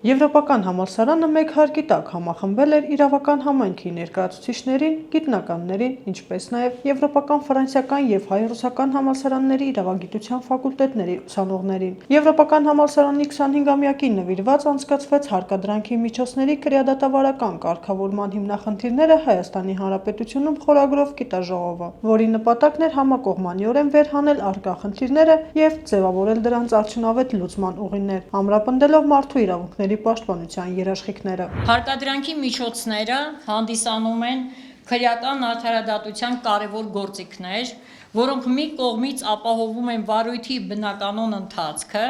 Եվրոպական համալսարանը մեկ հարկի տակ համախմբել էր իրավական համայնքի ներկայացուցիչներին, գիտնականներին, ինչպես նաև եվրոպական, ֆրանսիական և հայ-ռուսական համալսարանների իրավագիտության ֆակուլտետների ուսանողներին։ Եվրոպական համալսարանի 25-ամյակին նվիրված անցկացվեց հարկադրանքի միջոցների քրեադատավարական կարգավորման հիմնախնդիրները Հայաստանի Հանրապետությունում խորագրով գիտաժողովը, որի նպատակն էր համակողմանիորեն վերհանել առկա խնդիրները և ձևավորել դրանց արդյունավետ լուծման ուղիներ, ամրապնդելով մարդու իրավունքների պաշտպանության երաշխիքները։ Հարկադրանքի միջոցները հանդիսանում են քրեական արդարադատության կարևոր գործիքներ, որոնք մի կողմից ապահովում են վարույթի բնականոն ընթացքը,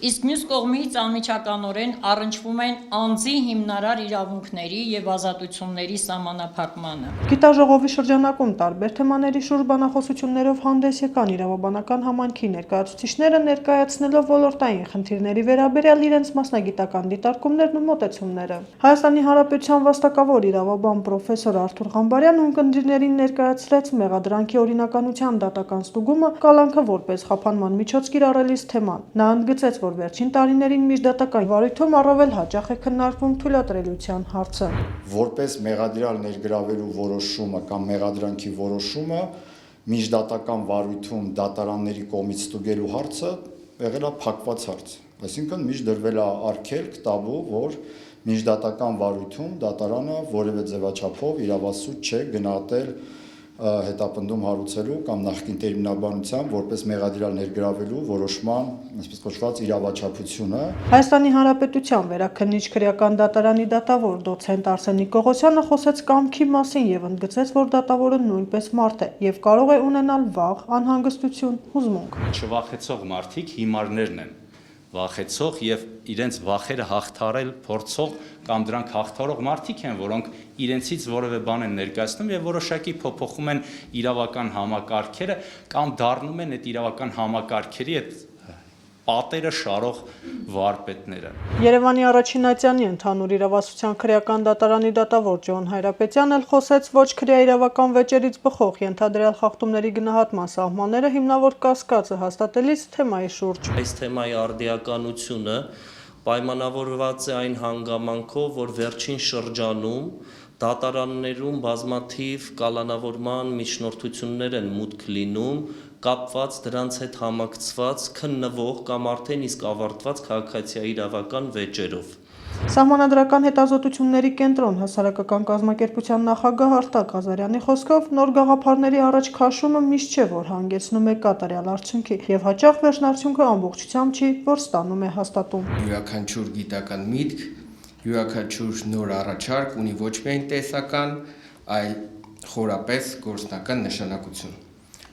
իսկ մյուս կողմից անմիջականորեն առնչվում են անձի հիմնարար իրավունքների և ազատությունների սահմանափակմանը։ Գիտաժողովի շրջանակում տարբեր թեմաների շուրջ բանախոսություններով հանդես եկան իրավաբանական համայնքի ներկայացուցիչները, ներկայացնելով ոլորտային խնդիրների վերաբերյալ իրենց մասնագիտական դիտարկումներն ու մոտեցումները։ Հայաստանի Հանրապետության վաստակավոր իրավաբան պրոֆեսոր Արթուր Ղամբարյանն ունկնդիրներին ներկայացրեց մեղադրանքի օրինականության դատական ստուգումը կալանքը որպես խափանման միջոց կիրառելիս թեման։ Նա ընդգծեց, որ վերջին տարիներին միջդատական վարույթում առավել հաճախ է քննարկվում թույլատրելիության հարցը։ Որպես մեղադրյալ ներգրավելու որոշումը կամ մեղադրանքի որոշումը միջդատական վարույթում դատարանների կողմից ստուգելու հարցը եղել է փակված հարց։ Այսինքն միշտ դրվել է արգելք տաբու, որ միջդատական վարույթում դատարանը որևէ ձևաչափով իրավասու չէ գնահատել հետապնդում հարուցելու կամ նախկին տերմինաբանությամբ որպես մեղադրյալ ներգրավելու որոշման, այսպես կոչված, իրավաչափությունը։ Հայաստանի Հանրապետության վերաքննիչ քրեական դատարանի դատավոր դոցենտ Արսենիկ Գողոսյանը խոսեց կամքի մասին և ընդգծեց, որ դատավորը նույնպես մարդ է և կարող է ունենալ վախ, անհանգստություն, հուզմունք։ Չվախեցող մարդիկ հիմարներն են, վախեցող և իրենց վախերը հաղթահարել փորձող կամ դրանք հաղթահարող մարդիկ են, որոնք իրենցից որևէ բան են ներկայացնում և որոշակի փոփոխում են իրավական համակարգերը կամ դառնում են այդ իրավական համակարգերի այդ պատերը շարող վարպետները։ Երևանի առաջին ատյանի ընդհանուր իրավասության քրեական դատարանի դատավոր Ջոն Հայրապետյանն էլ խոսեց ոչ քրեաիրավական վեճերից բխող ենթադրյալ խախտումների գնահատման սահմանները հիմնավոր կասկածը հաստատելիս թեմայի շուրջ։ Այս թեմայի արդիականությունը պայմանավորված է այն հանգամանքով, որ վերջին շրջանում դատարաններում բազմաթիվ կալանավորման միջնորդություններ են մուտք լինում, կապված դրանց հետ համակցված քննվող կամ արդեն իսկ ավարտված քաղաքացիաիրավական վեճերով։ Սահմանադրական հետազոտությունների կենտրոն հասարակական կազմակերպության նախագահ Արտակ Ղազարյանի խոսքով նոր գաղափարների առաջ քաշումը միշտ չէ, որ հանգեցնում է կատարյալ արդյունքի և հաճախ վերջնարդյունքը ամբողջությամբ չի, որ ստանում է հաստատում։ Յուրաքանչյուր գիտական միտք, յուրաքանչյուր նոր առաջարկ ունի ոչ միայն տեսական, այլ խորապես գործնական նշանակություն։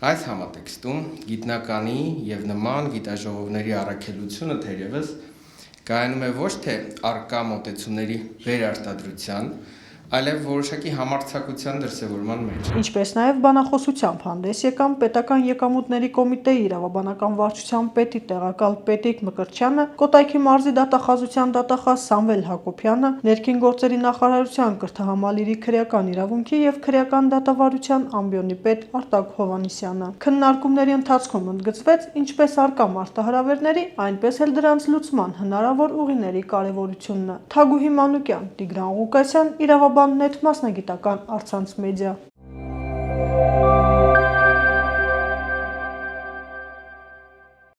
Այս համատեքստում գիտնականի և նման գիտաժողովների առաքելությունը թերևս կայանում է ոչ թե առկա մոտեցումների վերարտադրության, այլև որոշակի համարձակության դրսևորման մեջ։ Ինչպես նաև բանախոսությամբ հանդես եկան պետական եկամուտների կոմիտեի իրավաբանական վարչության պետի տեղակալ Պետիկ Մկրտչյանը, Կոտայքի մարզի դատախազության դատախազ Սամվել Հակոբյանը, Ներքին գործերի նախարարության կրթահամալիրի քրեական իրավունքի և քրեական դատավարության ամբիոնի պետ Արտակ Հովհաննիսյանը։ Քննարկումների ընթացքում ընդգծվեց ինչպես առկա մարտահրավերների, այնպես էլ դրանց լուծման հնարավոր ուղիների կարևորությունը։ Թագուհի Մանուկյան, Տիգրան Ղուկասյան, Իրավաբան.net մասնագիտական առցանց մեդիա։